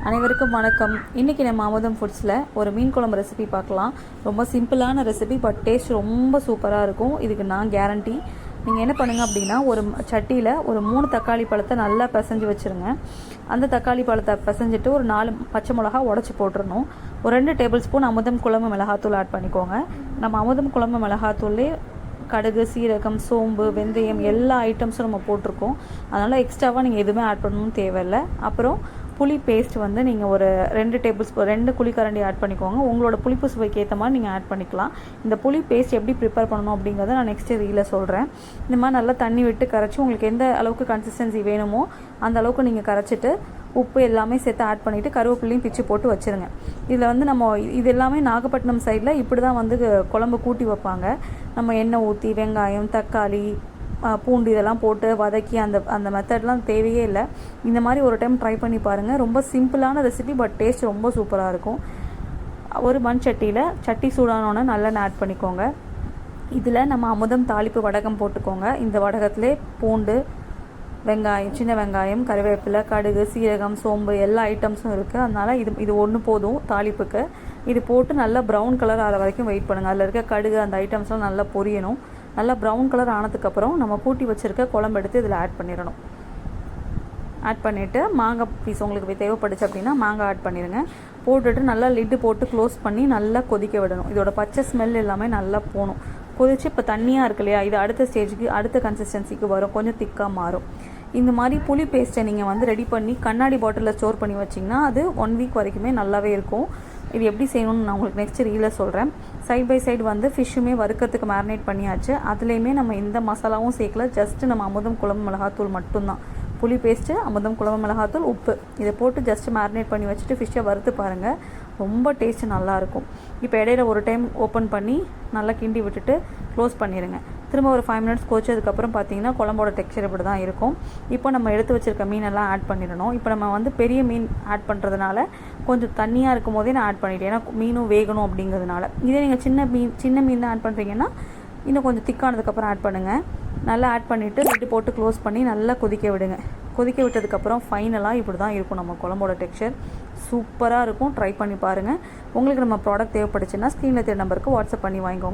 அனைவருக்கும் வணக்கம். இன்றைக்கி நம்ம அமுதம் ஃபுட்ஸில் ஒரு மீன் குழம்பு ரெசிபி பார்க்கலாம். ரொம்ப சிம்பிளான ரெசிபி, பட் டேஸ்ட் ரொம்ப சூப்பராக இருக்கும். இதுக்கு நான் கேரண்டி. நீங்கள் என்ன பண்ணுங்கள் அப்படின்னா, ஒரு சட்டியில் ஒரு 3 தக்காளி பழத்தை நல்லா பிசைஞ்சு வச்சுருங்க. அந்த தக்காளி பழத்தை பிசைஞ்சிட்டு ஒரு 4 பச்சை மிளகா உடச்சி போட்டுடணும். ஒரு 2 டேபிள் ஸ்பூன் அமுதம் குழம்பு மிளகாத்தூள் ஆட் பண்ணிக்கோங்க. நம்ம அமுதம் குழம்பு மிளகாத்தூள்லே கடுகு, சீரகம், சோம்பு, வெந்தயம் எல்லா ஐட்டம்ஸும் நம்ம போட்டிருக்கோம். அதனால் எக்ஸ்ட்ராவாக நீங்கள் எதுவுமே ஆட் பண்ணணும்னு தேவையில்லை. அப்புறம் புளி பேஸ்ட் வந்து நீங்கள் ஒரு 2 டேபிள் ஸ்பூன் 2 குழிக்கரண்டி ஆட் பண்ணிக்கோங்க. உங்களோட புளிப்பு சுவைக்கு ஏற்ற மாதிரி நீங்கள் ஆட் பண்ணிக்கலாம். இந்த புளி பேஸ்ட் எப்படி ப்ரிப்பேர் பண்ணணும் அப்படிங்கிறத நான் நெக்ஸ்ட்டு ரீலில் சொல்கிறேன். இந்த மாதிரி நல்லா தண்ணி விட்டு கரைச்சி உங்களுக்கு எந்த அளவுக்கு கன்சிஸ்டன்சி வேணுமோ அந்த அளவுக்கு நீங்கள் கரைச்சிட்டு உப்பு எல்லாமே சேர்த்து ஆட் பண்ணிவிட்டு கருவேப்பிலையும் பிச்சு போட்டு வச்சுருங்க. இதில் வந்து நம்ம இது எல்லாமே நாகப்பட்டினம் சைடில் இப்படி தான் வந்து குழம்பு கூட்டி வைப்பாங்க. நம்ம எண்ணெய் ஊற்றி வெங்காயம், தக்காளி, பூண்டு இதெல்லாம் போட்டு வதக்கி அந்த மெத்தட்லாம் தேவையே இல்லை. இந்த மாதிரி ஒரு டைம் ட்ரை பண்ணி பாருங்கள். ரொம்ப சிம்பிளான ரெசிபி, பட் டேஸ்ட் ரொம்ப சூப்பராக இருக்கும். ஒரு மண் சட்டி சூடானோன்னு நல்லெண்ணெய் ஆட் பண்ணிக்கோங்க. இதில் நம்ம அமுதம் தாளிப்பு வடகம் போட்டுக்கோங்க. இந்த வடகத்திலே பூண்டு, வெங்காயம், சின்ன வெங்காயம், கறிவேப்பிலை, கடுகு, சீரகம், சோம்பு எல்லா ஐட்டம்ஸும் இருக்குது. அதனால் இது ஒன்று போதும் தாளிப்புக்கு. இது போட்டு நல்லா ப்ரௌன் கலர் ஆகிற வரைக்கும் வெயிட் பண்ணுங்கள். அதில் இருக்க கடுகு அந்த ஐட்டம்ஸ்லாம் நல்லா பொரியணும். நல்லா ப்ரௌன் கலர் ஆனதுக்கப்புறம் நம்ம கூட்டி வச்சுருக்க குழம்பு எடுத்து இதில் ஆட் பண்ணிடணும். ஆட் பண்ணிவிட்டு மாங்காய் பீஸ் உங்களுக்கு தேவைப்படுச்சு அப்படின்னா மாங்காய் ஆட் பண்ணிடுங்க. போட்டுட்டு நல்லா லிட்டு போட்டு க்ளோஸ் பண்ணி நல்லா கொதிக்க விடணும். இதோட பச்சை ஸ்மெல் எல்லாமே நல்லா போகணும். கொதிச்சு இப்போ தண்ணியாக இருக்கு இல்லையா, இது அடுத்த ஸ்டேஜுக்கு அடுத்த கன்சிஸ்டன்சிக்கு வரும், கொஞ்சம் திக்காக மாறும். இந்த மாதிரி புளி பேஸ்ட்டை நீங்கள் வந்து ரெடி பண்ணி கண்ணாடி பாட்டிலில் ஸ்டோர் பண்ணி வச்சிங்கன்னா அது 1 வீக் வரைக்குமே நல்லாவே இருக்கும். இது எப்படி செய்யணும்னு நான் உங்களுக்கு நெக்ஸ்ட் ரீலில் சொல்கிறேன். சைட் பை சைடு வந்து ஃபிஷ்ஷுமே வறுக்கிறதுக்கு மேரினேட் பண்ணியாச்சு. அதுலேயுமே நம்ம எந்த மசாலாவும் சேர்க்கல. ஜஸ்ட்டு நம்ம அமுதம் குழம்பு மிளகாத்தூள் மட்டும்தான். புளி பேஸ்ட்டு, அமுதம் குழம்பு மிளகாத்தூள், உப்பு இதை போட்டு ஜஸ்ட் மேரினேட் பண்ணி வச்சுட்டு ஃபிஷ்ஷை வறுத்து பாருங்கள். ரொம்ப டேஸ்ட்டு நல்லாயிருக்கும். இப்போ இடையில ஒரு டைம் ஓப்பன் பண்ணி நல்லா கிண்டி விட்டுட்டு க்ளோஸ் பண்ணிடுங்க. திரும்ப ஒரு 5 மினிட்ஸ் கொதிச்சதுக்கப்புறம் பார்த்தீங்கன்னா குழம்போட டெக்ஸ்சர் இப்படி தான் இருக்கும். இப்போ நம்ம எடுத்து வச்சுருக்க மீனெல்லாம் ஆட் பண்ணிடணும். இப்போ நம்ம வந்து பெரிய மீன் ஆட் பண்ணுறதுனால கொஞ்சம் தண்ணியாக இருக்கும் போதே நான் ஆட் பண்ணிட்டேன். ஏன்னா மீனும் வேகணும் அப்படிங்கிறதுனால. இதே நீங்கள் சின்ன மீன் ஆட் பண்ணுறீங்கன்னா இன்னும் கொஞ்சம் திக்கானதுக்கப்புறம் ஆட் பண்ணுங்கள். நல்லா ஆட் பண்ணிவிட்டு லிட்டு போட்டு க்ளோஸ் பண்ணி நல்லா கொதிக்க விடுங்க. கொதிக்க விட்டதுக்கப்புறம் ஃபைனலாக இப்படி தான் இருக்கும் நம்ம குழம்போட டெக்ஸ்சர். சூப்பராக இருக்கும். ட்ரை பண்ணி பாருங்கள். உங்களுக்கு நம்ம ப்ராடக்ட் தேவைப்படுச்சுன்னா ஸ்க்ரீனில் தெரிய நம்பருக்கு வாட்ஸ்அப் பண்ணி வாங்கிக்கோங்க.